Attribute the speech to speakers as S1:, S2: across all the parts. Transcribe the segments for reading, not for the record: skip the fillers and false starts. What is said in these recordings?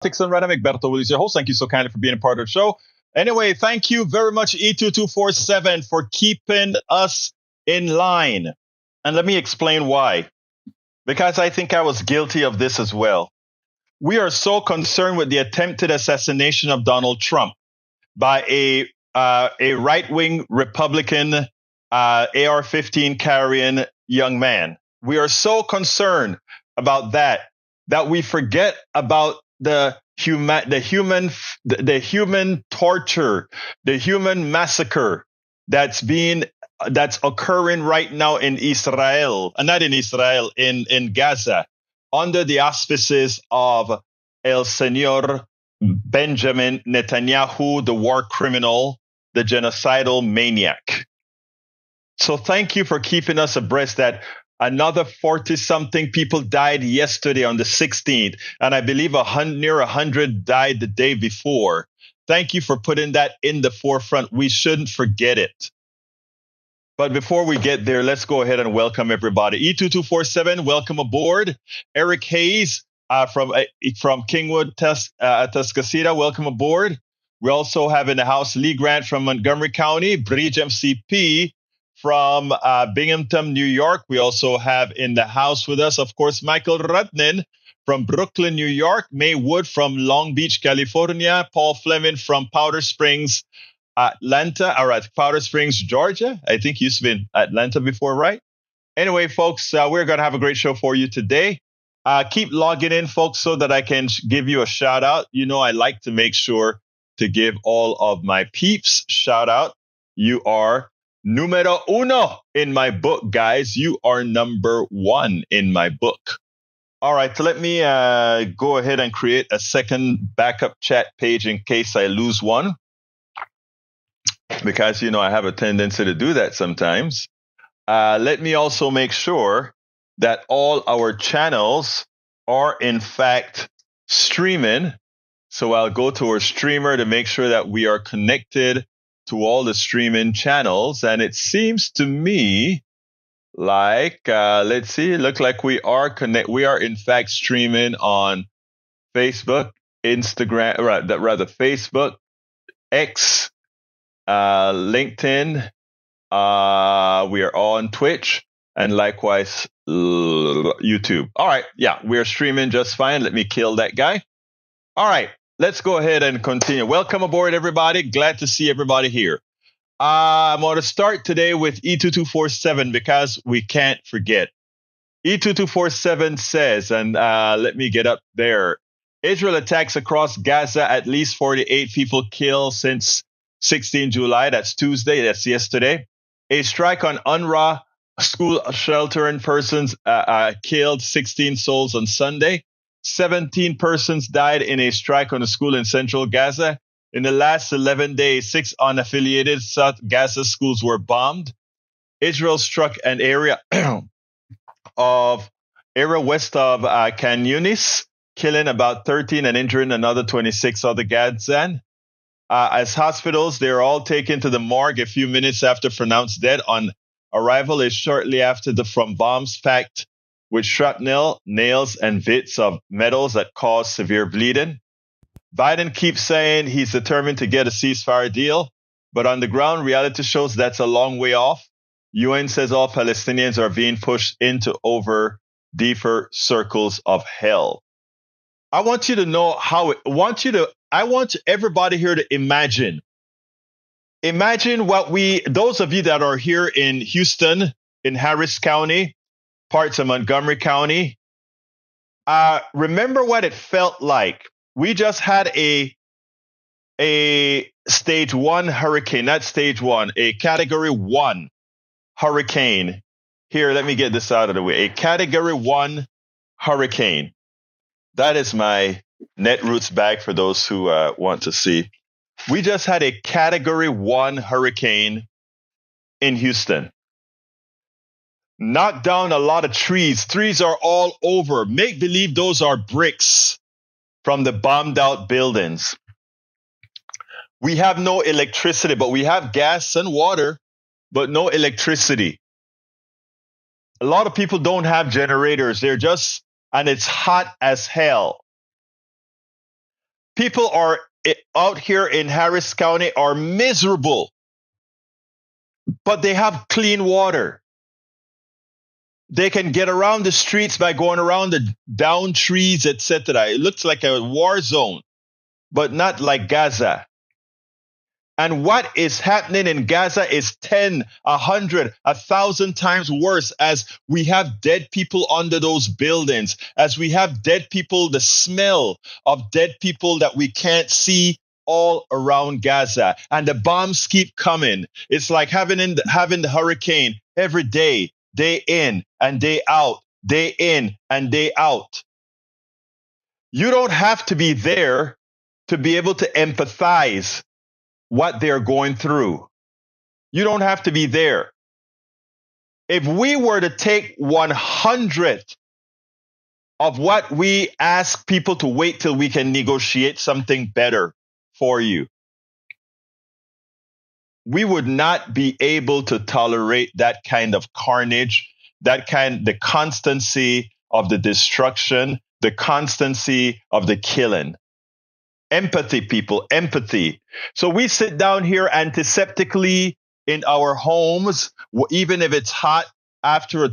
S1: And Radam Egberto Will is your host. Thank you so kindly for being a part of the show. Anyway, thank you very much, E2247, for keeping us in line. And let me explain why. Because I think I was guilty of this as well. We are so concerned with the attempted assassination of Donald Trump by a right-wing Republican AR-15 carrying young man. We are so concerned about that we forget about the human torture, the human massacre that's occurring right now in Israel, not in Israel, in Gaza, under the auspices of El Señor Benjamin Netanyahu, the war criminal, the genocidal maniac. So thank you for keeping us abreast that another 40-something people died yesterday on the 16th, and I believe near 100 died the day before. Thank you for putting that in the forefront. We shouldn't forget it. But before we get there, let's go ahead and welcome everybody. E2247, welcome aboard. Eric Hayes from Kingwood, Tuscaloosa, welcome aboard. We also have in the house Lee Grant from Montgomery County, Bridge MCP from Binghamton, New York. We also have in the house with us, of course, Michael Rudnin from Brooklyn, New York, May Wood from Long Beach, California, Paul Fleming from Powder Springs, Powder Springs, Georgia. I think you've been Atlanta before, right? Anyway, folks, we're going to have a great show for you today. Keep logging in, folks, so that I can give you a shout out. You know, I like to make sure to give all of my peeps shout out. You are numero uno in my book, guys. You are number one in my book. All right, so let me go ahead and create a second backup chat page in case I lose one. Because, you know, I have a tendency to do that sometimes. Let me also make sure that all our channels are, in fact, streaming. So I'll go to our streamer to make sure that we are connected to all the streaming channels. And it seems to me like, let's see, it looks like we are We are, in fact, streaming on Facebook, Instagram, rather Facebook, X, LinkedIn. We are on Twitch and likewise YouTube. All right. Yeah, we're streaming just fine. Let me kill that guy. All right. Let's go ahead and continue. Welcome aboard, everybody. Glad to see everybody here. I'm going to start today with E2247 because we can't forget. E2247 says, and let me get up there. Israel attacks across Gaza, at least 48 people killed since 16 July. That's Tuesday. That's yesterday. A strike on UNRWA school sheltering persons killed 16 souls on Sunday. 17 persons died in a strike on a school in central Gaza. In the last 11 days, 6 unaffiliated South Gaza schools were bombed. Israel struck an area west of Khan Yunis, killing about 13 and injuring another 26 other Gazan. As hospitals, they are all taken to the morgue a few minutes after pronounced dead. On arrival is shortly after from bombs packed with shrapnel, nails, and bits of metals that cause severe bleeding. Biden keeps saying he's determined to get a ceasefire deal, but on the ground, reality shows that's a long way off. UN says all Palestinians are being pushed into deeper circles of hell. I want you to know I want everybody here to imagine. Imagine those of you that are here in Houston, in Harris County, parts of Montgomery County, remember what it felt like. We just had a stage 1 hurricane, not stage 1, a category 1 hurricane. Here, let me get this out of the way. A category 1 hurricane. That is my Netroots bag for those who want to see. We just had a category 1 hurricane in Houston. Knocked down a lot of trees. Trees are all over. Make believe those are bricks from the bombed out buildings. We have no electricity, but we have gas and water, but no electricity. A lot of people don't have generators. And it's hot as hell. People are out here in Harris County are miserable, but they have clean water. They can get around the streets by going around the down trees, etc. It looks like a war zone, but not like Gaza. And what is happening in Gaza is 10, 100, 1,000 times worse, as we have dead people under those buildings, as we have dead people, the smell of dead people that we can't see all around Gaza. And the bombs keep coming. It's like having the hurricane every day, day in and day out, day in and day out. You don't have to be there to be able to empathize what they're going through. You don't have to be there. If we were to take 100th of what we ask people to wait till we can negotiate something better for you, we would not be able to tolerate that kind of carnage, the constancy of the destruction, the constancy of the killing. Empathy, people, empathy. So we sit down here antiseptically in our homes, even if it's hot after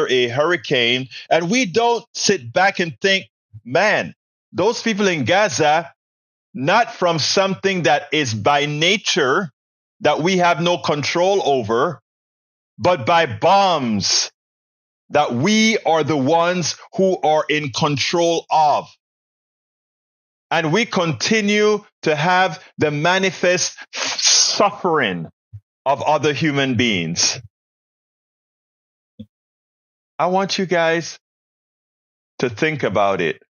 S1: a hurricane, and we don't sit back and think, man, those people in Gaza, not from something that is by nature that we have no control over, but by bombs that we are the ones who are in control of. And we continue to have the manifest suffering of other human beings. I want you guys to think about it.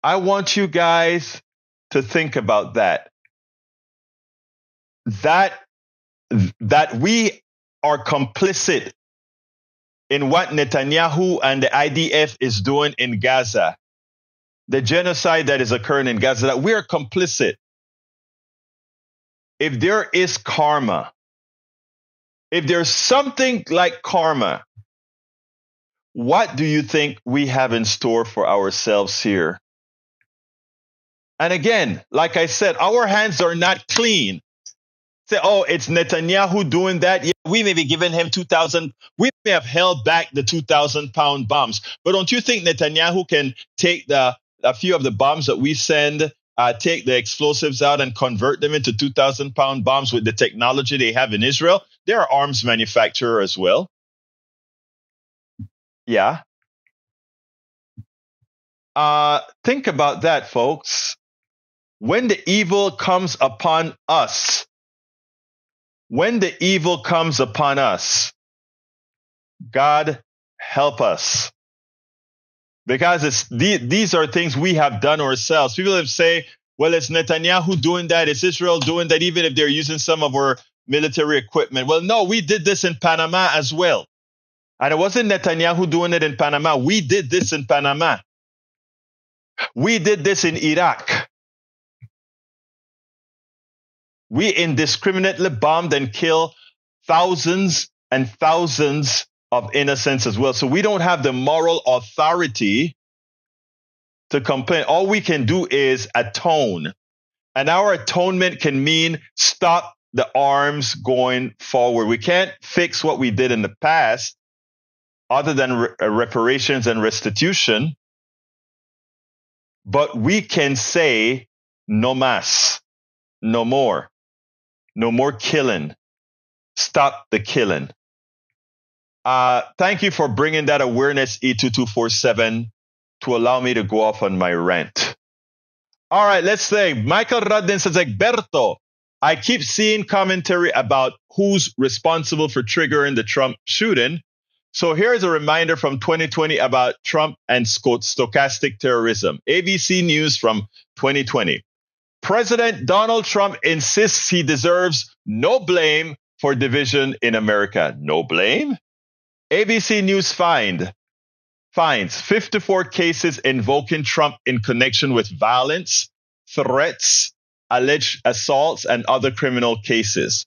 S1: I want you guys to think about that. That we are complicit in what Netanyahu and the IDF is doing in Gaza. The genocide that is occurring in Gaza, that we are complicit. If there is karma, if there's something like karma, what do you think we have in store for ourselves here? And again, like I said, our hands are not clean. Say, oh, it's Netanyahu doing that. Yeah, we may be giving him 2,000. We may have held back the 2,000-pound bombs. But don't you think Netanyahu can take a few of the bombs that we send, take the explosives out and convert them into 2,000-pound bombs with the technology they have in Israel? They're an arms manufacturer as well. Yeah. Think about that, folks. When the evil comes upon us, God help us. Because these are things we have done ourselves. People have say, well, it's Netanyahu doing that, it's Israel doing that, even if they're using some of our military equipment. Well, no, we did this in Panama as well. And it wasn't Netanyahu doing it in Panama. We did this in Panama. We did this in Iraq. We indiscriminately bombed and killed thousands and thousands of innocents as well. So we don't have the moral authority to complain. All we can do is atone. And our atonement can mean stop the arms going forward. We can't fix what we did in the past other than reparations and restitution. But we can say no más, no more killing. Stop the killing. Thank you for bringing that awareness, E2247, to allow me to go off on my rant. All right, let's say Michael Rudden says, Egberto, I keep seeing commentary about who's responsible for triggering the Trump shooting. So here's a reminder from 2020 about Trump and stochastic terrorism. ABC News from 2020. President Donald Trump insists he deserves no blame for division in America. No blame? ABC News finds 54 cases invoking Trump in connection with violence, threats, alleged assaults, and other criminal cases.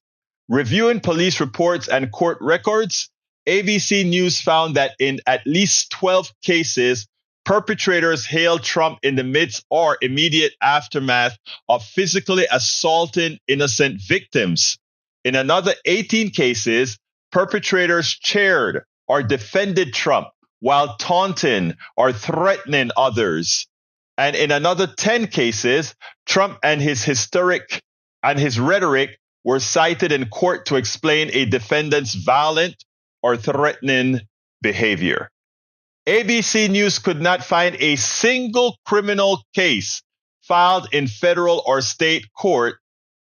S1: Reviewing police reports and court records, ABC News found that in at least 12 cases, Perpetrators hailed Trump in the midst or immediate aftermath of physically assaulting innocent victims. In another 18 cases, perpetrators cheered or defended Trump while taunting or threatening others. And in another 10 cases, Trump and his rhetoric were cited in court to explain a defendant's violent or threatening behavior. ABC News could not find a single criminal case filed in federal or state court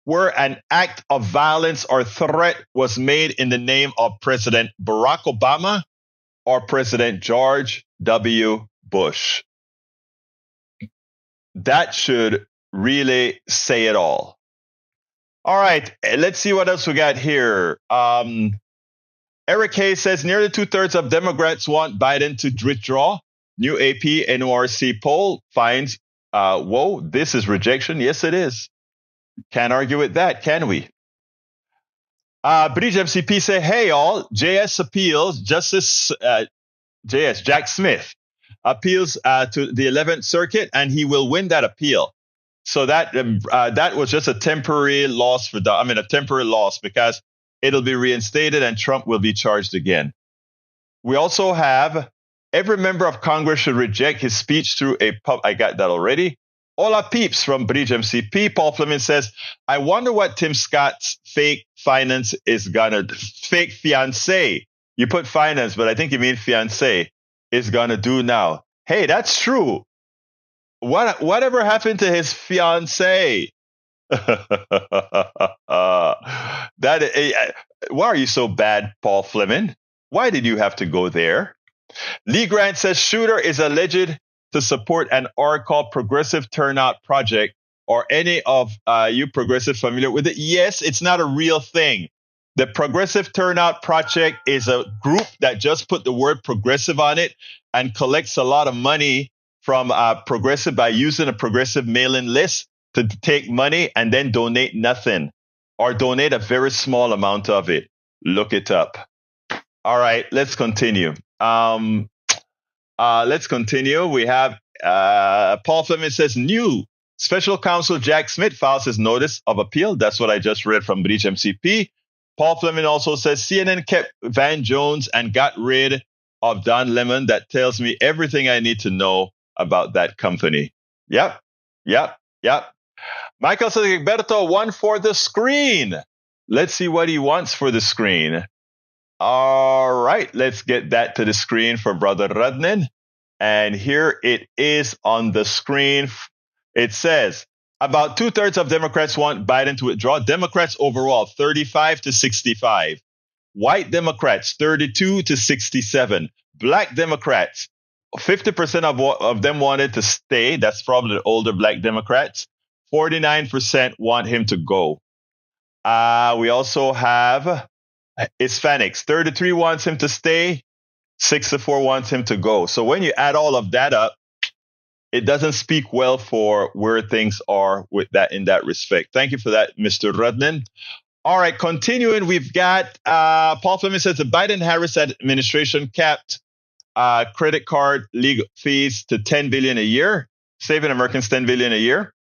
S1: where an act of violence or threat was made in the name of President Barack Obama or President George W. Bush. That should really say it all. All right, let's see what else we got here. Eric Hayes says nearly 2/3 of Democrats want Biden to withdraw. New AP NORC poll finds, whoa, this is rejection. Yes, it is. Can't argue with that, can we? Bridge MCP say, hey, all, JS appeals, Justice Jack Smith appeals to the 11th Circuit, and he will win that appeal. So that was just a temporary loss because it'll be reinstated and Trump will be charged again. We also have every member of Congress should reject his speech through a pub. I got that already. Hola peeps from Bridge MCP. Paul Fleming says, I wonder what Tim Scott's fake fiance. You put finance, but I think you mean fiance is gonna do now. Hey, that's true. Whatever happened to his fiance? Why are you so bad, Paul Fleming? Why did you have to go there? Lee Grant says Shooter is alleged to support an called Progressive Turnout Project, or any of you progressive familiar with it. Yes, it's not a real thing. The Progressive Turnout Project is a group that just put the word progressive on it and collects a lot of money from progressive by using a progressive mailing list to take money and then donate nothing or donate a very small amount of it. Look it up. All right, let's continue. We have Paul Fleming says new special counsel Jack Smith files his notice of appeal. That's what I just read from Breach MCP. Paul Fleming also says CNN kept Van Jones and got rid of Don Lemon. That tells me everything I need to know about that company. Yep. Michael says Egberto won for the screen. Let's see what he wants for the screen. All right, let's get that to the screen for Brother Rudnin. And here it is on the screen. It says about 2/3 of Democrats want Biden to withdraw. Democrats overall, 35 to 65. White Democrats, 32 to 67. Black Democrats, 50% of them wanted to stay. That's probably the older black Democrats. 49% want him to go. We also have Hispanics. 33 wants him to stay. 64 wants him to go. So when you add all of that up, it doesn't speak well for where things are with that in that respect. Thank you for that, Mr. Rudnin. All right, continuing, we've got Paul Fleming says the Biden-Harris administration capped credit card legal fees to $10 billion a year, saving Americans $10 billion a year.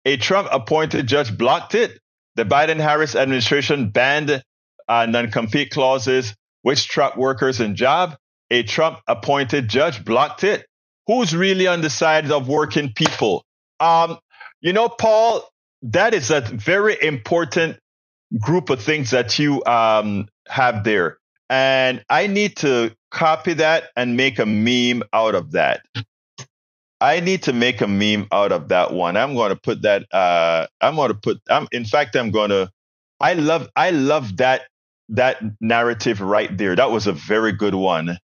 S1: A Trump-appointed judge blocked it. The Biden-Harris administration banned non-compete clauses, which trap workers in job. A Trump-appointed judge blocked it. Who's really on the side of working people? Paul, that is a very important group of things that you have there. And I need to copy that and make a meme out of that. I need to make a meme out of that one. I'm going to put that. I love that narrative right there. That was a very good one.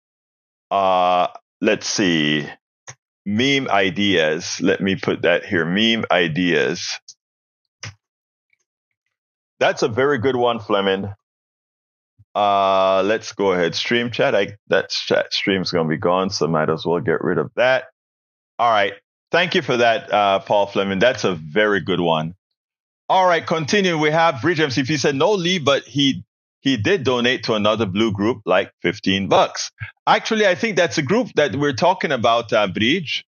S1: Let's see. Meme ideas. Let me put that here. Meme ideas. That's a very good one, Fleming. Let's go ahead. Stream chat. That chat stream's going to be gone, so might as well get rid of that. All right. Thank you for that, Paul Fleming. That's a very good one. All right. Continue. We have Bridge MCP said no leave, but he he did donate to another blue group like $15. Actually, I think that's a group that we're talking about, Bridge.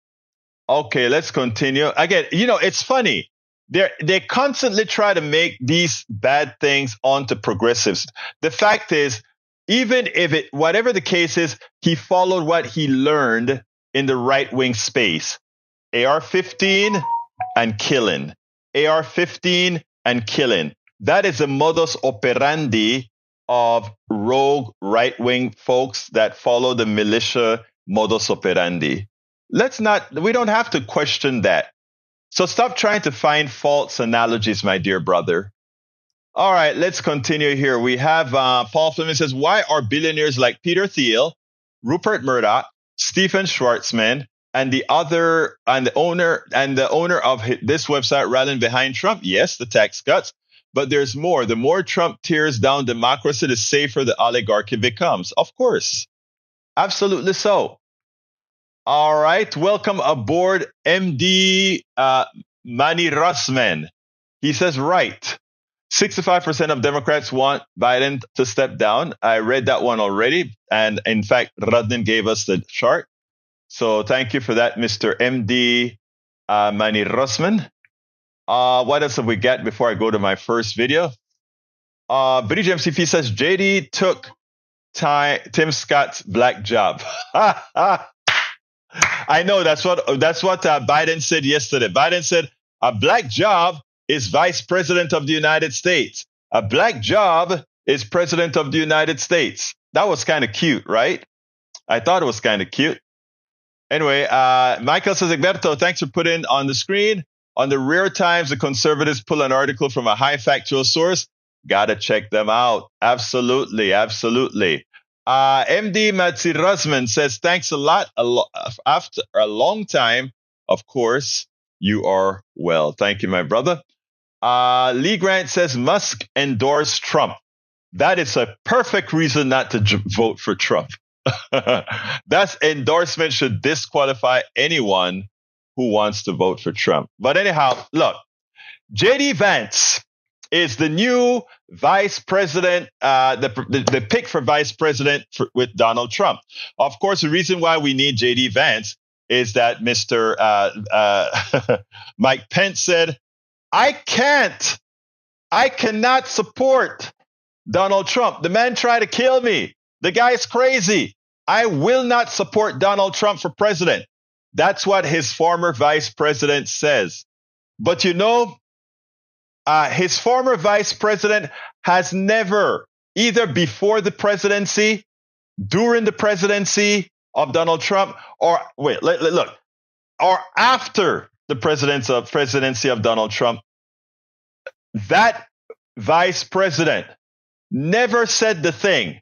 S1: Okay, let's continue. Again, it's funny. They constantly try to make these bad things onto progressives. The fact is, even if whatever the case is, he followed what he learned in the right-wing space. AR-15 and killing. AR-15 and killing. That is the modus operandi of rogue right-wing folks that follow the militia modus operandi. We don't have to question that. So stop trying to find false analogies, my dear brother. All right, let's continue here. We have Paul Fleming says, why are billionaires like Peter Thiel, Rupert Murdoch, Stephen Schwarzman, and the owner of this website rallying behind Trump? Yes, the tax cuts, but there's more. The more Trump tears down democracy, the safer the oligarchy becomes. Of course, absolutely so. All right, welcome aboard, MD Manny Russman. He says, right, 65% of Democrats want Biden to step down. I read that one already. And in fact, Radnin gave us the chart. So thank you for that, Mr. MD Manny Russman. What else have we got before I go to my first video? Bridge MCP says, JD took Tim Scott's black job. I know that's what Biden said yesterday. Biden said a black job is vice president of the United States. A black job is president of the United States. That was kind of cute, right? I thought it was kind of cute. Anyway, Michael says, Egberto, thanks for putting on the screen. On the rare times the conservatives pull an article from a high factual source, gotta check them out. Absolutely, absolutely. MD Matsi Rasman says, thanks a lot. After a long time, of course, you are well. Thank you, my brother. Lee Grant says, Musk endorsed Trump. That is a perfect reason not to vote for Trump. That endorsement should disqualify anyone who wants to vote for Trump. But anyhow, look, JD Vance is the new vice president, the pick for vice president with Donald Trump. Of course, the reason why we need JD Vance is that Mr. Mike Pence said, I cannot support Donald Trump. The man tried to kill me. The guy is crazy. I will not support Donald Trump for president. That's what his former vice president says. But his former vice president has never, either before the presidency, during the presidency of Donald Trump, or or after the presidency of Donald Trump, that vice president never said the thing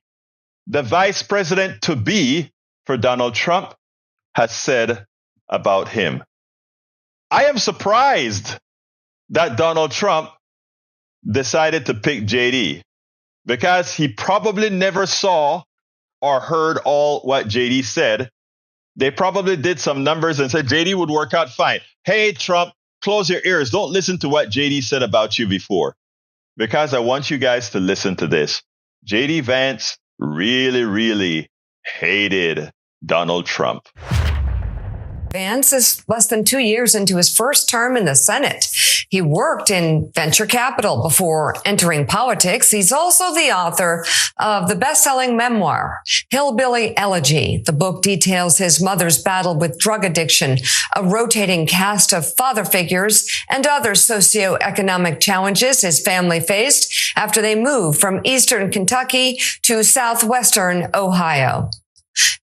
S1: the vice president to be for Donald Trump has said about him. I am surprised that Donald Trump decided to pick JD because he probably never saw or heard all what JD said. They probably did some numbers and said JD would work out fine. Hey, Trump, close your ears. Don't listen to what JD said about you before, because I want you guys to listen to this. JD Vance really, really hated Donald Trump.
S2: Vance is less than 2 years into his first term in the Senate. He worked in venture capital before entering politics. He's also the author of the best-selling memoir, Hillbilly Elegy. The book details his mother's battle with drug addiction, a rotating cast of father figures, and other socioeconomic challenges his family faced after they moved from eastern Kentucky to southwestern Ohio.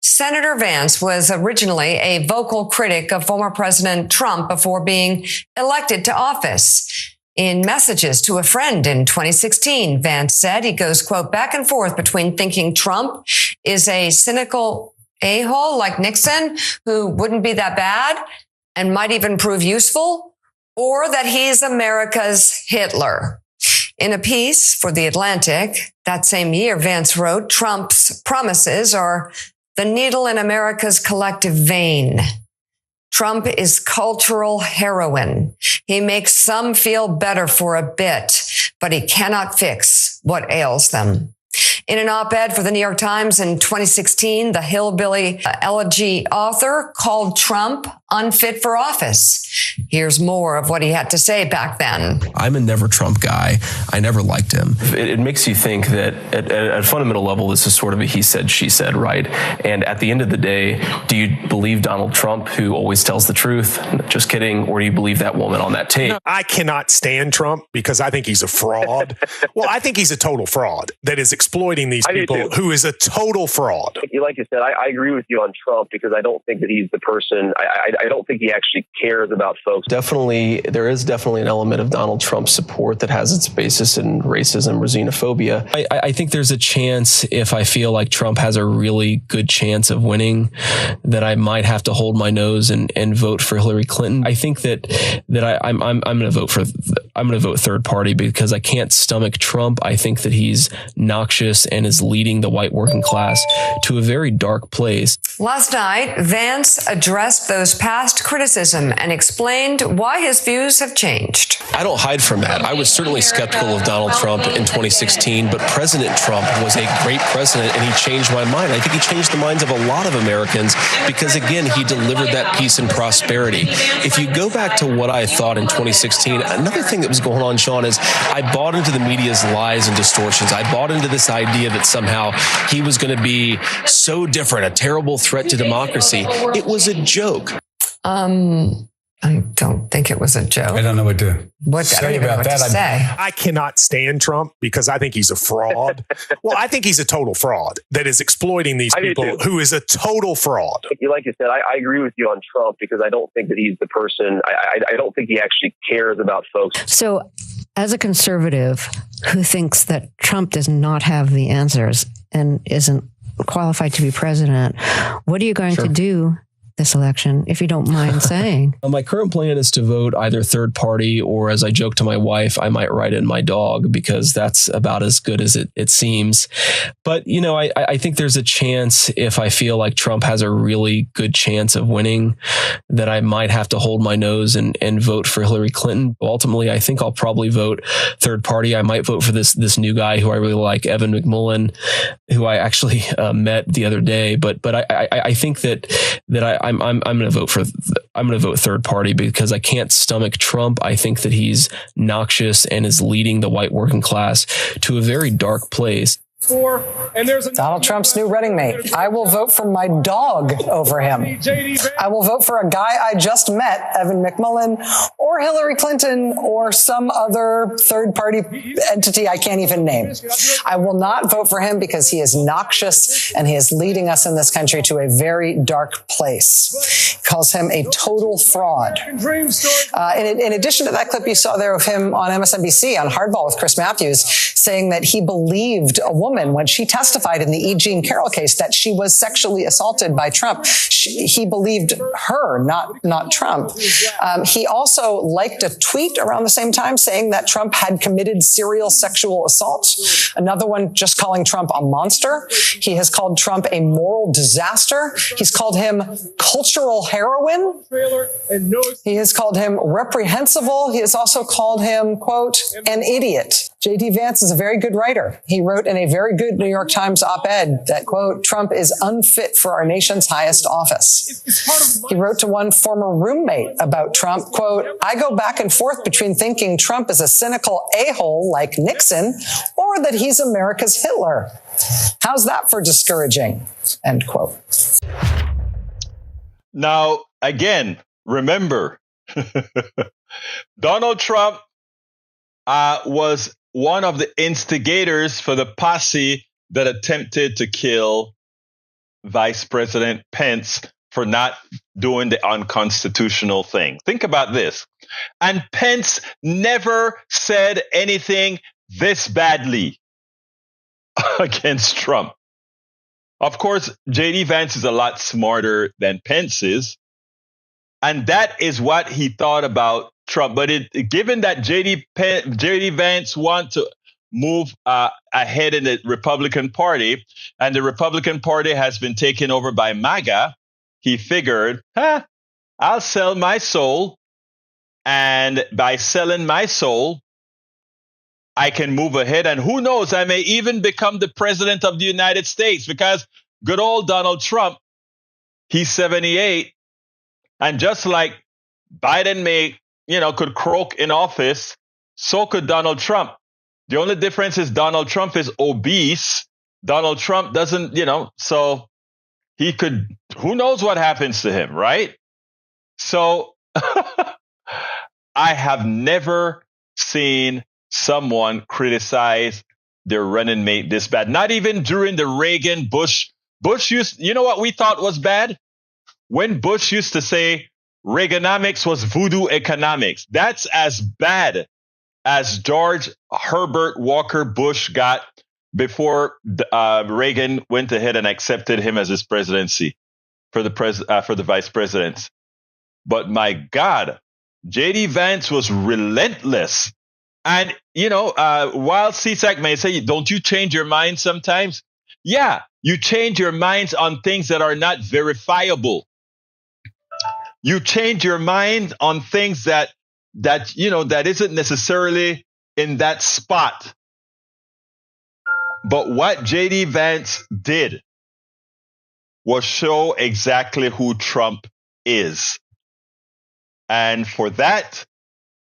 S2: Senator Vance was originally a vocal critic of former President Trump before being elected to office. In messages to a friend in 2016, Vance said he goes, quote, back and forth between thinking Trump is a cynical a-hole like Nixon, who wouldn't be that bad and might even prove useful, or that he's America's Hitler. In a piece for The Atlantic that same year, Vance wrote, Trump's promises are the needle in America's collective vein. Trump is cultural heroin. He makes some feel better for a bit, but he cannot fix what ails them. In an op-ed for the New York Times in 2016, the hillbilly elegy author called Trump unfit for office. Here's more of what he had to say back then.
S3: I'm a never Trump guy. I never liked him. It makes you think that at a fundamental level, this is sort of a he said, she said, right? And at the end of the day, do you believe Donald Trump, who always tells the truth? Just kidding. Or do you believe that woman on that tape?
S4: I cannot stand Trump because I think he's a fraud. Well, I think he's a total fraud that is exploiting these people, who is a total fraud.
S5: Like you said, I agree with you on Trump because I don't think that he's the person. I don't think he actually cares about folks.
S3: Definitely, there is definitely an element of Donald Trump support that has its basis in racism or xenophobia. I think there's a chance, if I feel like Trump has a really good chance of winning, that I might have to hold my nose and vote for Hillary Clinton. I think that I'm going to vote for third party because I can't stomach Trump. I think that he's noxious and is leading the white working class to a very dark place.
S2: Last night, Vance addressed those past criticism and explained why his views have changed.
S3: I don't hide from that. I was certainly skeptical of Donald Trump in 2016, but President Trump was a great president and he changed my mind. I think he changed the minds of a lot of Americans because, again, he delivered that peace and prosperity. If you go back to what I thought in 2016, another thing that was going on, Sean, is I bought into the media's lies and distortions. I bought into this idea that somehow he was going to be so different, a terrible threat to democracy. It was a joke.
S2: I don't think it was a joke.
S6: I don't know what to say about that.
S4: I cannot stand Trump because I think he's a fraud. Well, I think he's a total fraud that is exploiting these people, who is a total fraud.
S5: Like you said, I agree with you on Trump because I don't think that he's the person. I don't think he actually cares about folks.
S7: So as a conservative who thinks that Trump does not have the answers and isn't qualified to be president, what are you going to do this election, if you don't mind saying?
S3: My current plan is to vote either third party or, as I joke to my wife, I might write in my dog because that's about as good as it seems. But, I think there's a chance, if I feel like Trump has a really good chance of winning, that I might have to hold my nose and vote for Hillary Clinton. Ultimately, I think I'll probably vote third party. I might vote for this new guy who I really like, Evan McMullen, who I actually met the other day. But I think that I'm going to vote third party because I can't stomach Trump. I think that he's noxious and is leading the white working class to a very dark place.
S8: Donald Trump's new running mate. I will vote for my dog over him. I will vote for a guy I just met, Evan McMullen, or Hillary Clinton, or some other third-party entity I can't even name. I will not vote for him because he is noxious and he is leading us in this country to a very dark place. He calls him a total fraud. In addition to that clip you saw there of him on MSNBC on Hardball with Chris Matthews saying that he believed a woman when she testified in the E. Jean Carroll case that she was sexually assaulted by Trump. He believed her, not Trump. He also liked a tweet around the same time saying that Trump had committed serial sexual assault. Another one just calling Trump a monster. He has called Trump a moral disaster. He's called him cultural heroin. He has called him reprehensible. He has also called him, quote, an idiot. J.D. Vance is a very good writer. He wrote in a very good New York Times op-ed that, quote, Trump is unfit for our nation's highest office. He wrote to one former roommate about Trump, quote, I go back and forth between thinking Trump is a cynical a-hole like Nixon or that he's America's Hitler. How's that for discouraging? End quote.
S1: Now, again, remember, Donald Trump was one of the instigators for the posse that attempted to kill Vice President Pence for not doing the unconstitutional thing. Think about this. And Pence never said anything this badly against Trump. Of course, J.D. Vance is a lot smarter than Pence is. And that is what he thought about Trump. But given that J.D. Vance wants to move ahead in the Republican Party, and the Republican Party has been taken over by MAGA, he figured, I'll sell my soul. And by selling my soul, I can move ahead, and who knows, I may even become the president of the United States, because good old Donald Trump, he's 78, and just like Biden could croak in office, so could Donald Trump. The only difference is Donald Trump is obese. Donald Trump doesn't, so he could, who knows what happens to him, right? So I have never seen someone criticize their running mate this bad. Not even during the Reagan Bush used, you know what we thought was bad? When Bush used to say Reaganomics was voodoo economics. That's as bad as George Herbert Walker Bush got before Reagan went ahead and accepted him as his presidency for the vice presidents. But my God, J.D. Vance was relentless. And, while CSAC may say, don't you change your mind sometimes? Yeah, you change your minds on things that are not verifiable. You change your mind on things that isn't necessarily in that spot. But what J.D. Vance did was show exactly who Trump is. And for that,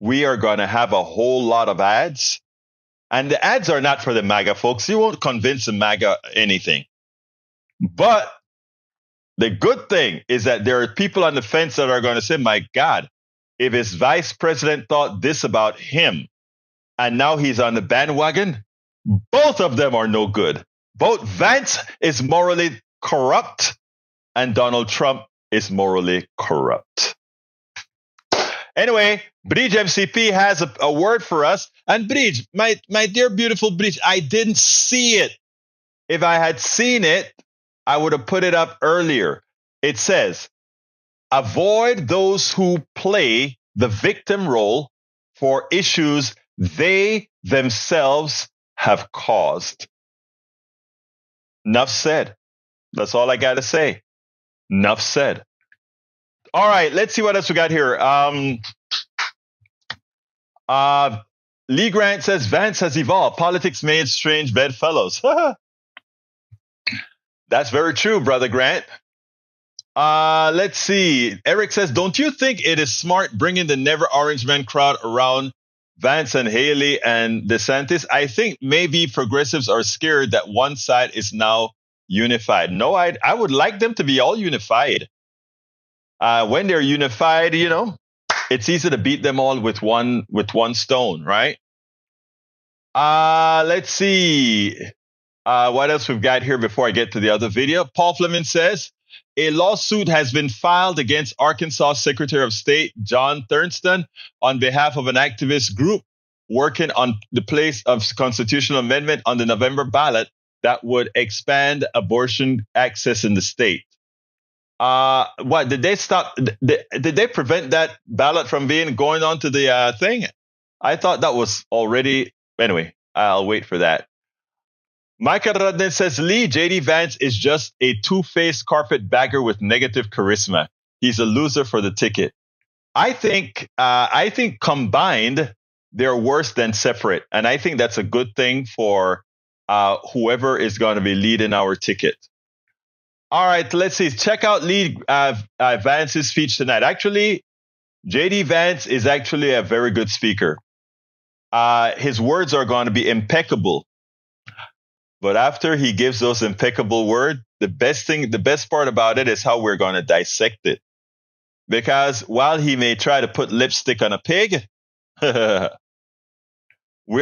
S1: we are going to have a whole lot of ads. And the ads are not for the MAGA folks. You won't convince the MAGA anything. But the good thing is that there are people on the fence that are going to say, my God, if his vice president thought this about him, and now he's on the bandwagon, both of them are no good. Both Vance is morally corrupt, and Donald Trump is morally corrupt. Anyway, Bridge MCP has a word for us. And Bridge, my dear beautiful Bridge, I didn't see it. If I had seen it, I would have put it up earlier. It says, avoid those who play the victim role for issues they themselves have caused. Enough said. That's all I got to say. Enough said. All right, let's see what else we got here. Lee Grant says, Vance has evolved. Politics made strange bedfellows. That's very true, Brother Grant. Let's see. Eric says, don't you think it is smart bringing the Never Orange Man crowd around Vance and Haley and DeSantis? I think maybe progressives are scared that one side is now unified. No, I would like them to be all unified. When they're unified, it's easy to beat them all with one stone, right? Let's see. What else we've got here before I get to the other video? Paul Fleming says, a lawsuit has been filed against Arkansas Secretary of State John Thurston on behalf of an activist group working on the place of constitutional amendment on the November ballot that would expand abortion access in the state. What did they stop? Did they prevent that ballot from going on to the thing? I thought that was already. Anyway, I'll wait for that. Michael Radden says, Lee, J.D. Vance is just a two-faced carpetbagger with negative charisma. He's a loser for the ticket. I think combined, they're worse than separate. And I think that's a good thing for whoever is going to be leading our ticket. All right, let's see. Check out Lee Vance's speech tonight. Actually, J.D. Vance is actually a very good speaker. His words are going to be impeccable. But after he gives those impeccable words, the best part about it is how we're going to dissect it. Because while he may try to put lipstick on a pig, we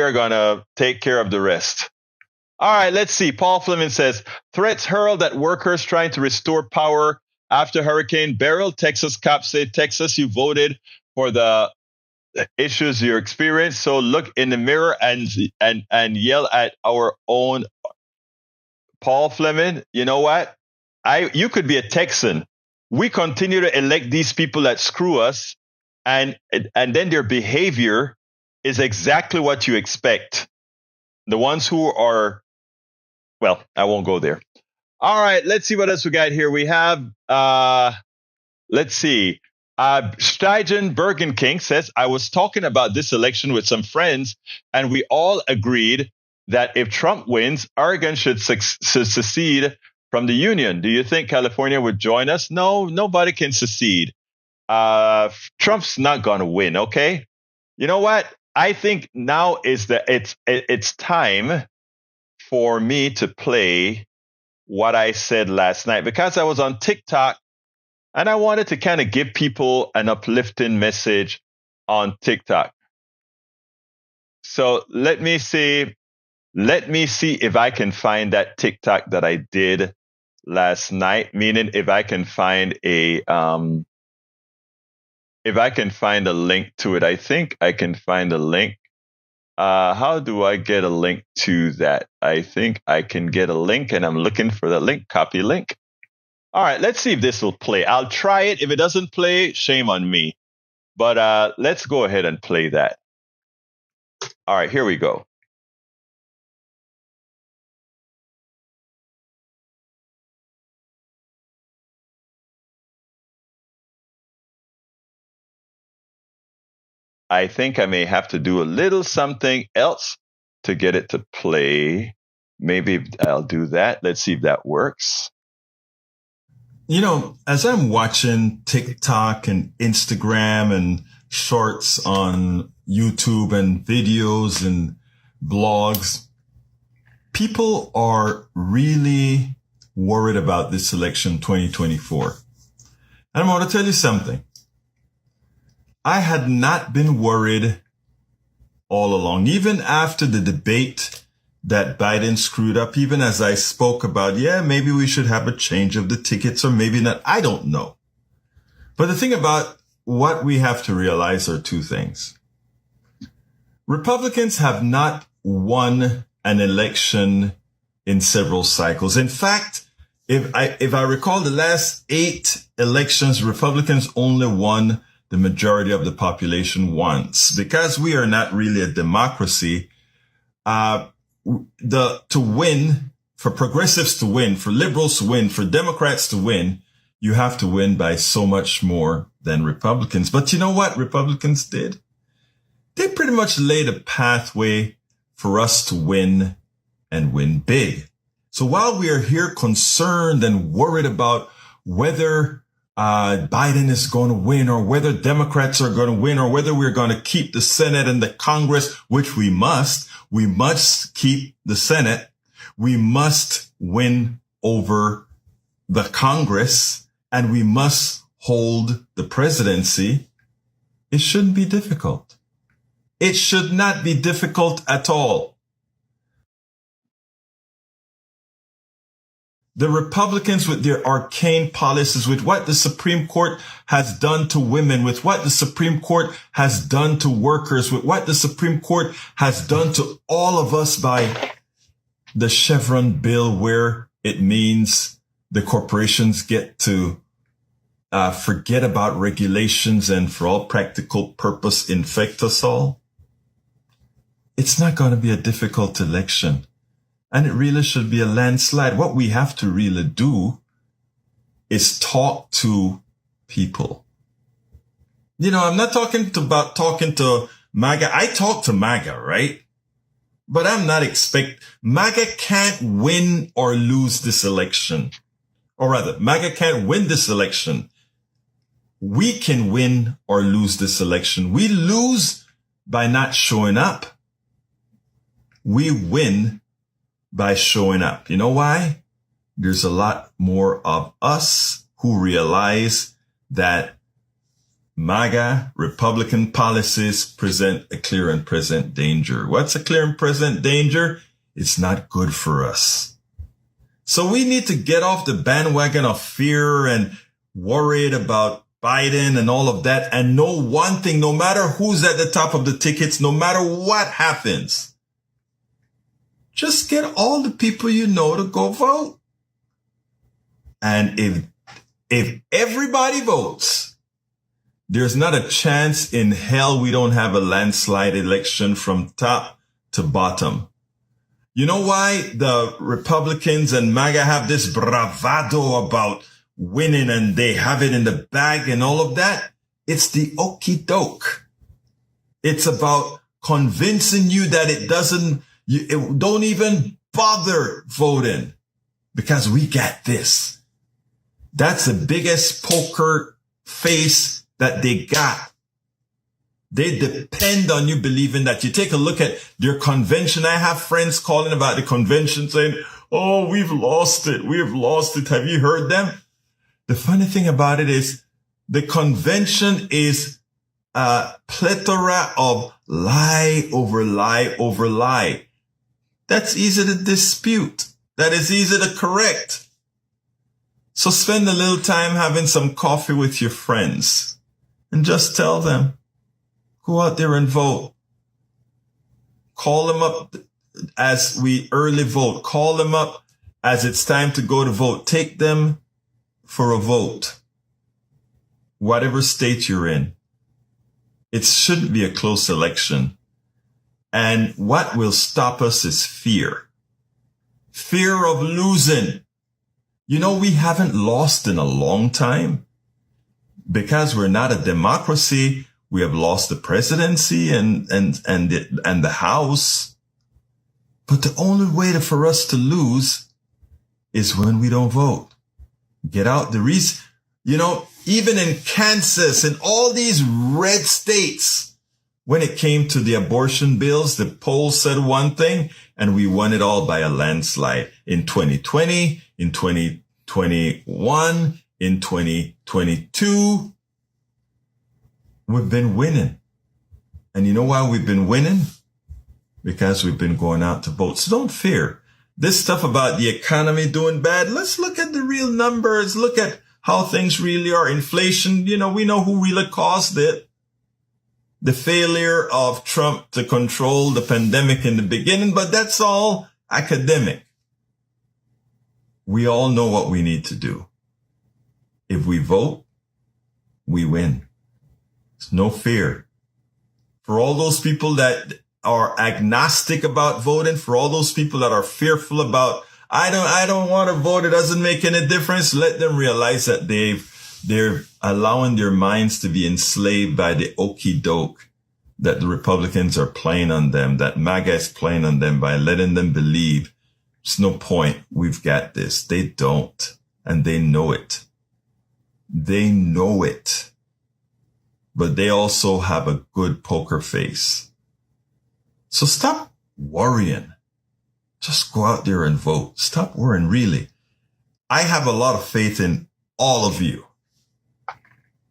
S1: are going to take care of the rest. All right, let's see. Paul Fleming says, threats hurled at workers trying to restore power after Hurricane Beryl. Texas cops say, Texas, you voted for the issues you experienced. So look in the mirror and yell at our own. Paul Fleming, you know what? You could be a Texan. We continue to elect these people that screw us, and then their behavior is exactly what you expect. The ones who are, well, I won't go there. All right, let's see what else we got here. We have, let's see. Steigen Bergen King says, I was talking about this election with some friends, and we all agreed that if Trump wins, Oregon should secede from the union. Do you think California would join us? No, nobody can secede. Trump's not going to win. Okay. You know what? I think now is it's time for me to play what I said last night, because I was on TikTok and I wanted to kind of give people an uplifting message on TikTok. So let me see if I can find that TikTok that I did last night, meaning if I can find a link to it. I think I can find a link. How do I get a link to that? I think I can get a link, and I'm looking for the link. Copy link. All right, let's see if this will play. I'll try it. If it doesn't play, shame on me. But let's go ahead and play that. All right, here we go. I think I may have to do a little something else to get it to play. Maybe I'll do that. Let's see if that works.
S9: You know, as I'm watching TikTok and Instagram and shorts on YouTube and videos and blogs, people are really worried about this election 2024. And I'm going to tell you something. I had not been worried all along, even after the debate that Biden screwed up, even as I spoke about, maybe we should have a change of the tickets or maybe not. I don't know. But the thing about what we have to realize are two things. Republicans have not won an election in several cycles. In fact, if I recall the last 8 elections, Republicans only won the majority of the population once. Because we are not really a democracy, to win, for progressives to win, for liberals to win, for Democrats to win, you have to win by so much more than Republicans. But you know what Republicans did? They pretty much laid a pathway for us to win and win big. So while we are here concerned and worried about whether Biden is going to win or whether Democrats are going to win or whether we're going to keep the Senate and the Congress, which we must keep the Senate. We must win over the Congress and we must hold the presidency. It shouldn't be difficult. It should not be difficult at all. The Republicans with their arcane policies, with what the Supreme Court has done to women, with what the Supreme Court has done to workers, with what the Supreme Court has done to all of us by the Chevron bill, where it means the corporations get to forget about regulations and for all practical purpose infect us all. It's not going to be a difficult election. And it really should be a landslide. What we have to really do is talk to people. You know, I'm not talking to MAGA. I talk to MAGA, right? But I'm not MAGA can't win or lose this election. Or rather, MAGA can't win this election. We can win or lose this election. We lose by not showing up. We win by showing up. You know why? There's a lot more of us who realize that MAGA Republican policies present a clear and present danger. What's a clear and present danger? It's not good for us. So we need to get off the bandwagon of fear and worried about Biden and all of that, and know one thing: no matter who's at the top of the tickets, no matter what happens, just get all the people you know to go vote. And if everybody votes, there's not a chance in hell we don't have a landslide election from top to bottom. You know why the Republicans and MAGA have this bravado about winning and they have it in the bag and all of that? It's the okie doke. It's about convincing you that don't even bother voting because we got this. That's the biggest poker face that they got. They depend on you believing that. You take a look at their convention. I have friends calling about the convention saying, oh, we've lost it. We've lost it. Have you heard them? The funny thing about it is the convention is a plethora of lie over lie over lie. That's easy to dispute. That is easy to correct. So spend a little time having some coffee with your friends and just tell them, go out there and vote. Call them up as we early vote. Call them up as it's time to go to vote. Take them for a vote. Whatever state you're in. It shouldn't be a close election. And what will stop us is fear. Fear of losing. You know, we haven't lost in a long time. Because we're not a democracy, we have lost the presidency and the House. But the only way for us to lose is when we don't vote. Get out the reason. You know, even in Kansas and all these red states, when it came to the abortion bills, the polls said one thing and we won it all by a landslide. In 2020, in 2021, in 2022, we've been winning. And you know why we've been winning? Because we've been going out to vote. So don't fear. This stuff about the economy doing bad, let's look at the real numbers. Look at how things really are. Inflation, you know, we know who really caused it. The failure of Trump to control the pandemic in the beginning, but that's all academic. We all know what we need to do. If we vote, we win. There's no fear. For all those people that are agnostic about voting, for all those people that are fearful about, I don't want to vote, it doesn't make any difference, let them realize that they're allowing their minds to be enslaved by the okie doke that the Republicans are playing on them, that MAGA is playing on them by letting them believe there's no point, we've got this. They don't. And they know it. They know it. But they also have a good poker face. So stop worrying. Just go out there and vote. Stop worrying, really. I have a lot of faith in all of you.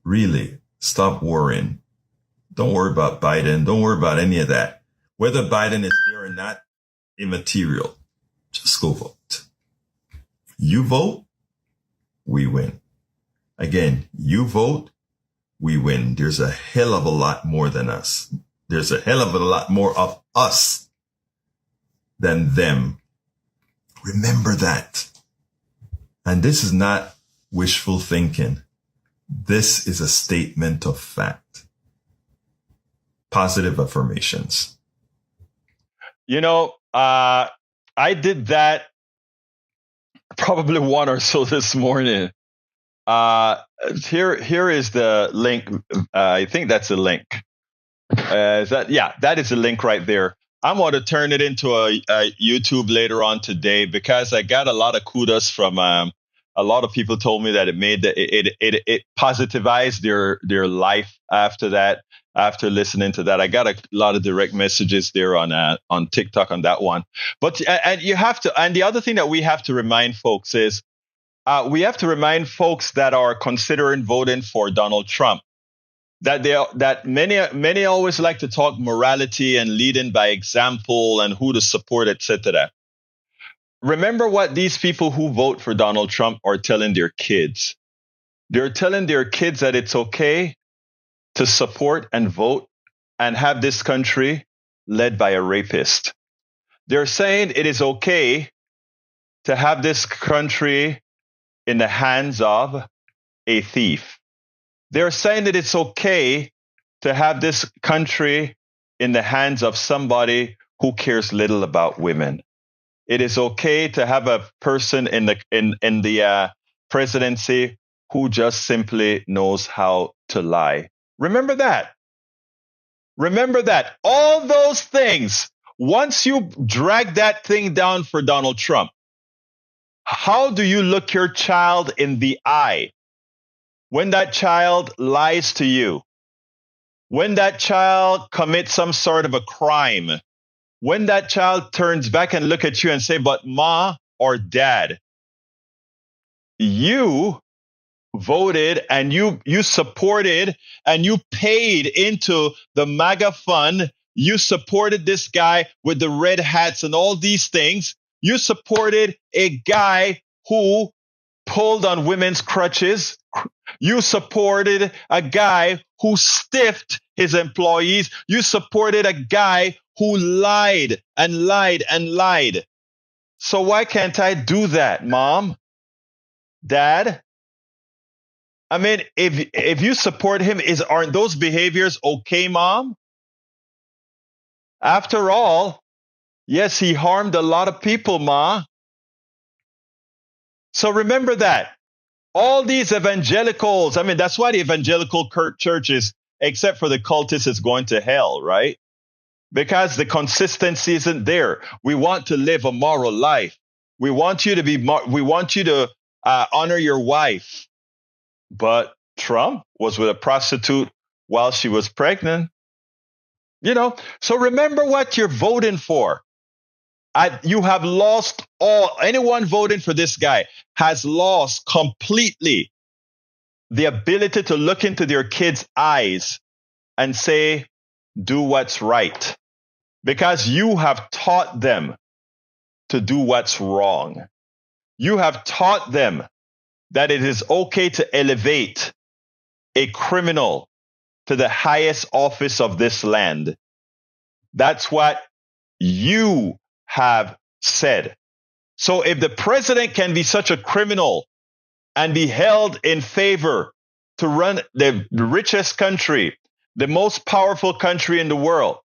S9: Really, stop worrying. Don't worry about Biden. Don't worry about any of that. Whether Biden is there or not, immaterial. Just go vote. You vote, we win. Again, you vote, we win. There's a hell of a lot more than us. There's a hell of a lot more of us than them. Remember that. And this is not wishful thinking. This is a statement of fact. Positive affirmations.
S1: You know, I did that probably one or so this morning. Here is the link. I think that's a link. That is a link right there. I'm going to turn it into a YouTube later on today because I got a lot of kudos from a lot of people told me that it made it positivized their life after that. After listening to that, I got a lot of direct messages there on TikTok on that one. But and you have to. And the other thing that we have to remind folks is we have to remind folks that are considering voting for Donald Trump that many always like to talk morality and leading by example and who to support, etc. Remember what these people who vote for Donald Trump are telling their kids. They're telling their kids that it's okay to support and vote and have this country led by a rapist. They're saying it is okay to have this country in the hands of a thief. They're saying that it's okay to have this country in the hands of somebody who cares little about women. It is okay to have a person in the presidency who just simply knows how to lie. Remember that. Remember that. All those things, once you drag that thing down for Donald Trump, how do you look your child in the eye when that child lies to you? When that child commits some sort of a crime? When that child turns back and look at you and say, but ma or dad, you voted and you supported and you paid into the MAGA fund. You supported this guy with the red hats and all these things. You supported a guy who pulled on women's crutches. You supported a guy who stiffed his employees. You supported a guy who lied and lied and lied. So why can't I do that, Mom? Dad? I mean, if you support him, aren't those behaviors okay, Mom? After all, yes, he harmed a lot of people, Ma. So remember that. All these evangelicals, I mean, that's why the evangelical churches, except for the cultists, is going to hell, right? Because the consistency isn't there. We want to live a moral life. We want you to honor your wife. But Trump was with a prostitute while she was pregnant. So remember what you're voting for. You have lost all. Anyone voting for this guy has lost completely the ability to look into their kids' eyes and say, do what's right. Because you have taught them to do what's wrong. You have taught them that it is okay to elevate a criminal to the highest office of this land. That's what you have said. So if the president can be such a criminal and be held in favor to run the richest country, the most powerful country in the world,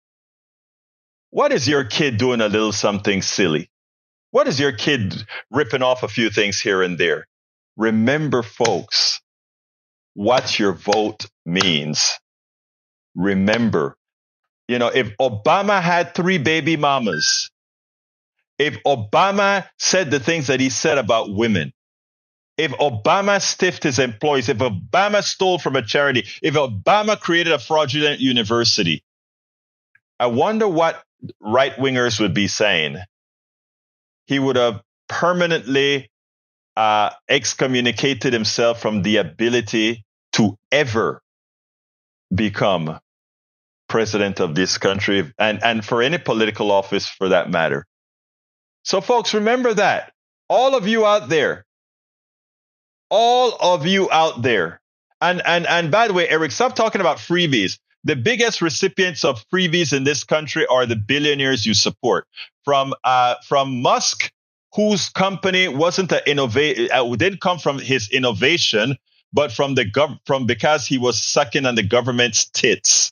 S1: what is your kid doing a little something silly? What is your kid ripping off a few things here and there? Remember, folks, what your vote means. Remember, if Obama had 3 baby mamas, if Obama said the things that he said about women, if Obama stiffed his employees, if Obama stole from a charity, if Obama created a fraudulent university, I wonder what right-wingers would be saying. He would have permanently excommunicated himself from the ability to ever become president of this country and for any political office for that matter. So folks, remember that. All of you out there. And by the way, Eric, stop talking about freebies. The biggest recipients of freebies in this country are the billionaires you support. From Musk, whose company wasn't didn't come from his innovation, but from because he was sucking on the government's tits.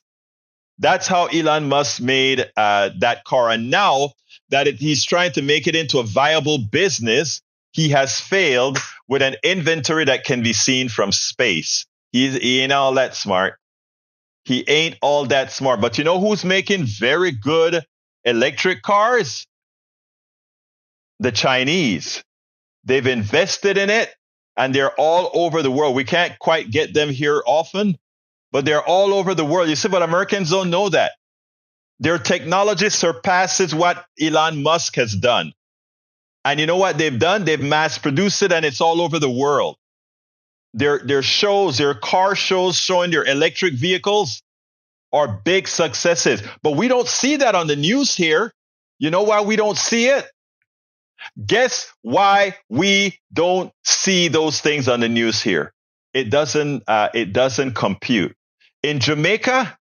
S1: That's how Elon Musk made that car. And now that he's trying to make it into a viable business, he has failed with an inventory that can be seen from space. He ain't all that smart. He ain't all that smart. But you know who's making very good electric cars? The Chinese. They've invested in it, and they're all over the world. We can't quite get them here often, but they're all over the world. You see, but Americans don't know that. Their technology surpasses what Elon Musk has done. And you know what they've done? They've mass produced it, and it's all over the world. Their shows, their car shows showing their electric vehicles are big successes. But we don't see that on the news here. You know why we don't see it? Guess why we don't see those things on the news here? It doesn't compute. In Jamaica,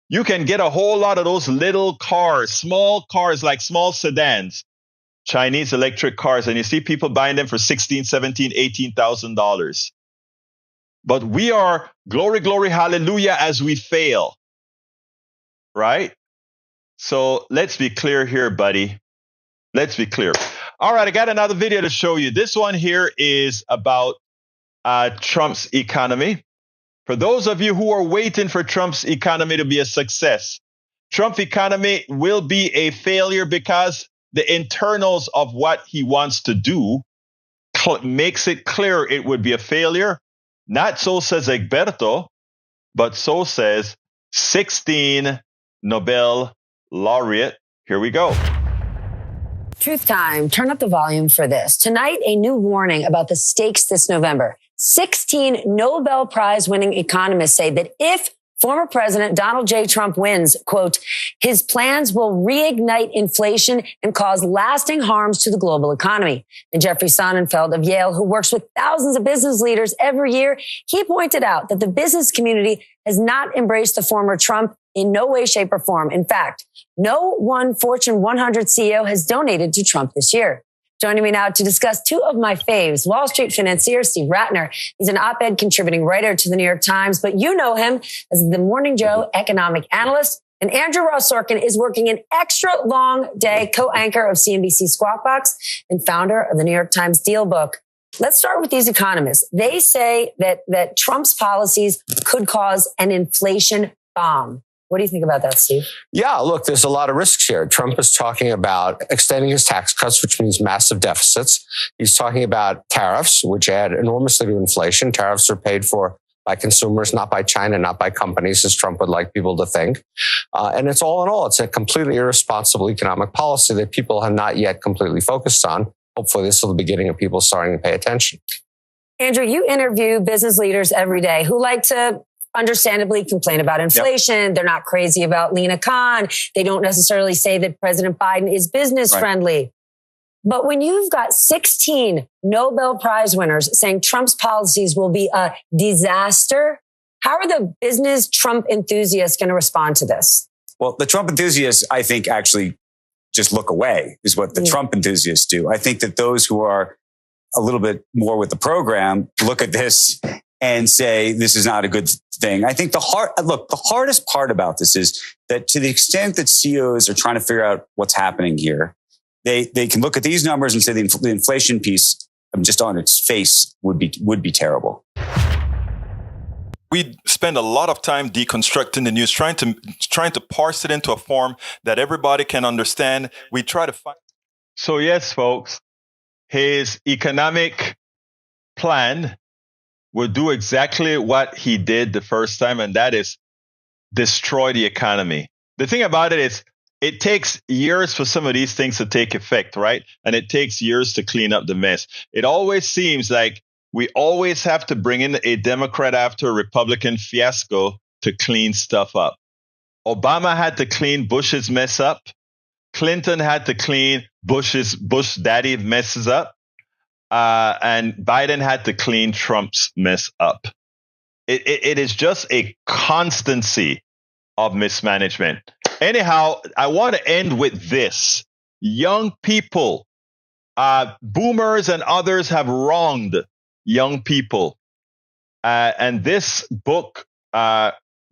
S1: you can get a whole lot of those little cars, small cars like small sedans, Chinese electric cars, and you see people buying them for $16,000, $17,000, $18,000. But we are glory, glory, hallelujah as we fail, right? So let's be clear here, buddy. Let's be clear. All right, I got another video to show you. This one here is about Trump's economy. For those of you who are waiting for Trump's economy to be a success, Trump's economy will be a failure because the internals of what he wants to do makes it clear it would be a failure. Not so says Egberto, but so says 16 Nobel laureate. Here we go.
S10: Truth time. Turn up the volume for this. Tonight, a new warning about the stakes this November. 16 Nobel Prize winning economists say that if former President Donald J. Trump wins, quote, his plans will reignite inflation and cause lasting harms to the global economy. And Jeffrey Sonnenfeld of Yale, who works with thousands of business leaders every year, he pointed out that the business community has not embraced the former Trump in no way, shape, or form. In fact, no one Fortune 100 CEO has donated to Trump this year. Joining me now to discuss two of my faves, Wall Street financier Steve Ratner. He's an op-ed contributing writer to the New York Times, but you know him as the Morning Joe economic analyst. And Andrew Ross Sorkin is working an extra long day co-anchor of CNBC Squawk Box and founder of the New York Times Deal Book. Let's start with these economists. They say that Trump's policies could cause an inflation bomb. What do you think about that, Steve?
S11: Yeah, look, there's a lot of risks here. Trump is talking about extending his tax cuts, which means massive deficits. He's talking about tariffs, which add enormously to inflation. Tariffs are paid for by consumers, not by China, not by companies, as Trump would like people to think. And it's all in all, it's a completely irresponsible economic policy that people have not yet completely focused on. Hopefully, this is the beginning of people starting to pay attention.
S10: Andrew, you interview business leaders every day who like to understandably complain about inflation. Yep. They're not crazy about Lena Khan. They don't necessarily say that President Biden is business friendly. But when you've got 16 Nobel Prize winners saying Trump's policies will be a disaster, how are the business Trump enthusiasts going to respond to this?
S12: Well, the Trump enthusiasts, I think, actually just look away is what the Trump enthusiasts do. I think that those who are a little bit more with the program look at this and say, this is not a good thing. I think the hardest part about this is that to the extent that CEOs are trying to figure out what's happening here, they can look at these numbers and say the inflation piece just on its face would be terrible.
S1: We spend a lot of time deconstructing the news, trying to parse it into a form that everybody can understand. We try to find. So yes, folks, his economic plan will do exactly what he did the first time, and that is destroy the economy. The thing about it is it takes years for some of these things to take effect, right? And it takes years to clean up the mess. It always seems like we always have to bring in a Democrat after a Republican fiasco to clean stuff up. Obama had to clean Bush's mess up. Clinton had to clean Bush daddy messes up. And Biden had to clean Trump's mess up. It is just a constancy of mismanagement. Anyhow, I want to end with this. Young people, boomers and others have wronged young people. And this book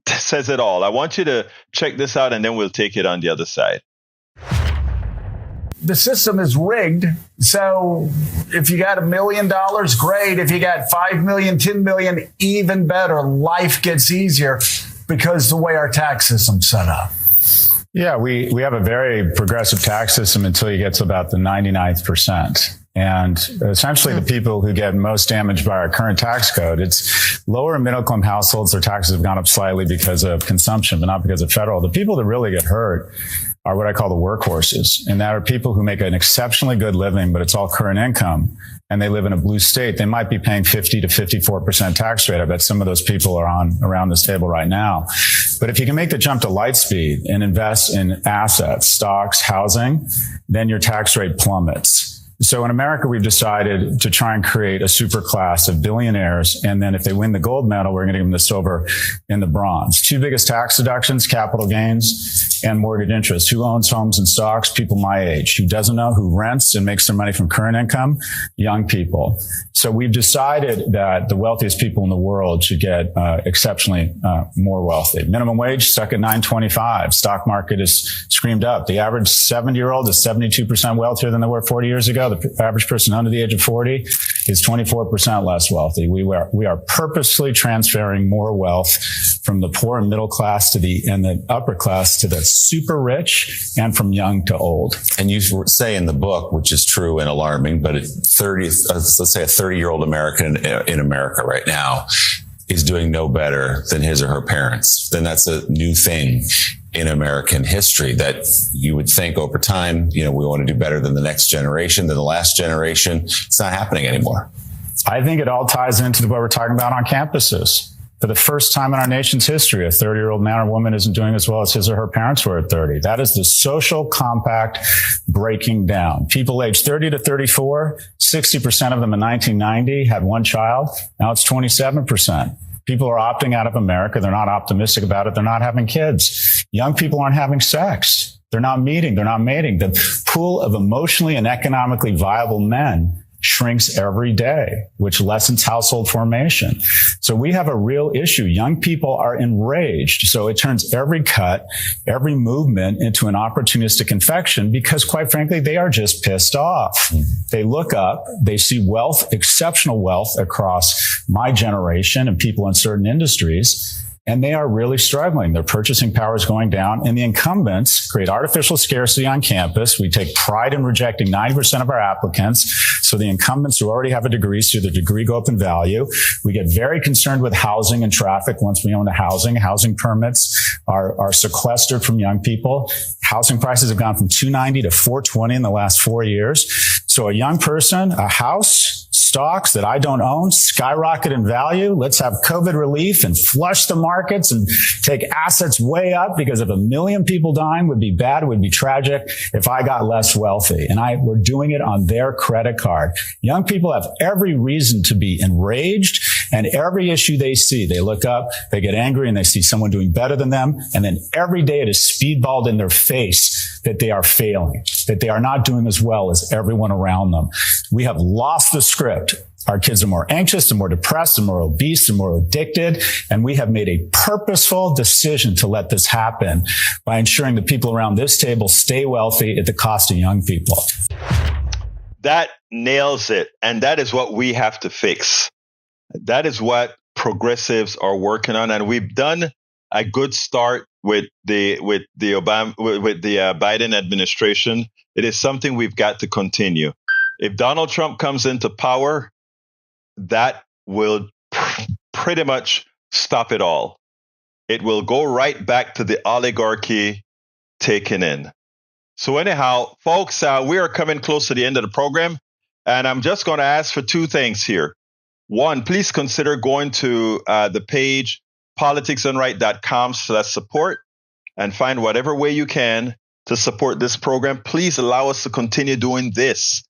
S1: says it all. I want you to check this out, and then we'll take it on the other side.
S13: The system is rigged. So if you got $1 million, great. If you got 5 million, 10 million, even better. Life gets easier because the way our tax system's set up.
S14: Yeah, we have a very progressive tax system until you get to about the 99th percent. And essentially the people who get most damaged by our current tax code, it's lower and middle income households. Their taxes have gone up slightly because of consumption, but not because of federal. The people that really get hurt are what I call the workhorses. And that are people who make an exceptionally good living, but it's all current income. And they live in a blue state. They might be paying 50 to 54% tax rate. I bet some of those people are on around this table right now. But if you can make the jump to light speed and invest in assets, stocks, housing, then your tax rate plummets. So in America, we've decided to try and create a super class of billionaires. And then if they win the gold medal, we're going to give them the silver and the bronze. Two biggest tax deductions, capital gains and mortgage interest. Who owns homes and stocks? People my age. Who doesn't know? Who rents and makes their money from current income? Young people. So we've decided that the wealthiest people in the world should get exceptionally more wealthy. Minimum wage stuck at $9.25. Stock market is screamed up. The average 70-year-old is 72% wealthier than they were 40 years ago. The average person under the age of 40 is 24% less wealthy. We are purposely transferring more wealth from the poor and middle class to the upper class to the super rich, and from young to old.
S15: And you say in the book, which is true and alarming, but let's say a 30-year-old American in America right now is doing no better than his or her parents. Then that's a new thing in American history that you would think over time, we want to do better than the next generation, than the last generation. It's not happening anymore.
S14: I think it all ties into what we're talking about on campuses. For the first time in our nation's history, a 30-year-old man or woman isn't doing as well as his or her parents were at 30. That is the social compact breaking down. People aged 30 to 34, 60% of them in 1990 had one child. Now it's 27%. People are opting out of America. They're not optimistic about it. They're not having kids. Young people aren't having sex. They're not meeting. They're not mating. The pool of emotionally and economically viable men shrinks every day, which lessens household formation. So we have a real issue. Young people are enraged. So it turns every cut, every movement into an opportunistic infection because, quite frankly, they are just pissed off. They look up, they see wealth, exceptional wealth across my generation and people in certain industries, and they are really struggling. Their purchasing power is going down, and the incumbents create artificial scarcity on campus. We take pride in rejecting 90% of our applicants. So the incumbents who already have a degree see their degree go up in value. We get very concerned with housing and traffic once we own the housing. Housing permits are sequestered from young people. Housing prices have gone from $290 to $420 in the last 4 years. So a young person, a house, stocks that I don't own skyrocket in value. Let's have COVID relief and flush the markets and take assets way up, because if 1 million people dying would be bad, it would be tragic if I got less wealthy. And we're doing it on their credit card. Young people have every reason to be enraged, and every issue they see, they look up, they get angry, and they see someone doing better than them. And then every day it is speedballed in their face that they are failing, that they are not doing as well as everyone around them. We have lost the script. Our kids are more anxious, they're more depressed, they're more obese, they're more addicted. And we have made a purposeful decision to let this happen by ensuring the people around this table stay wealthy at the cost of young people.
S1: That nails it. And that is what we have to fix. That is what progressives are working on. And we've done a good start with the Biden administration. It is something we've got to continue. If Donald Trump comes into power, that will pretty much stop it all. It will go right back to the oligarchy taken in. So anyhow, folks, we are coming close to the end of the program, and I'm just going to ask for two things here. One, please consider going to the page politicsdoneright.com/support and find whatever way you can to support this program. Please allow us to continue doing this.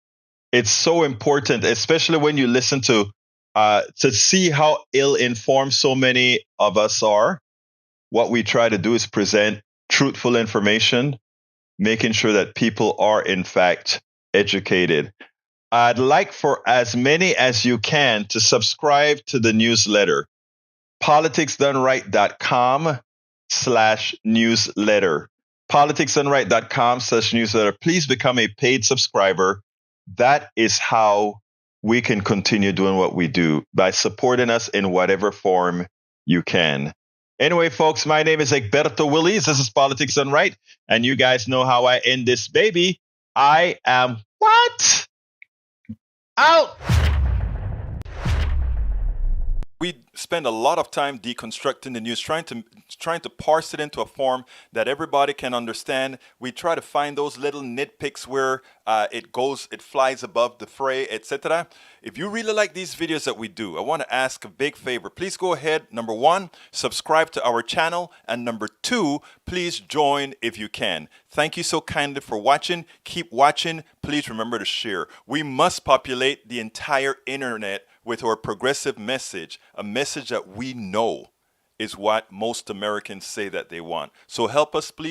S1: It's so important, especially when you listen to see how ill-informed so many of us are. What we try to do is present truthful information, making sure that people are, in fact, educated. I'd like for as many as you can to subscribe to the newsletter, politicsdoneright.com/newsletter. politicsdoneright.com/newsletter. Please become a paid subscriber. That is how we can continue doing what we do, by supporting us in whatever form you can. Anyway, folks, my name is Egberto Willies. This is Politics Done Right. And you guys know how I end this baby. I am what? Out! We spend a lot of time deconstructing the news, trying to parse it into a form that everybody can understand. We try to find those little nitpicks where it flies above the fray, etc. If you really like these videos that we do, I want to ask a big favor. Please go ahead. Number one, subscribe to our channel. And number two, please join if you can. Thank you so kindly for watching. Keep watching. Please remember to share. We must populate the entire internet with our progressive message, a message that we know is what most Americans say that they want. So help us, please.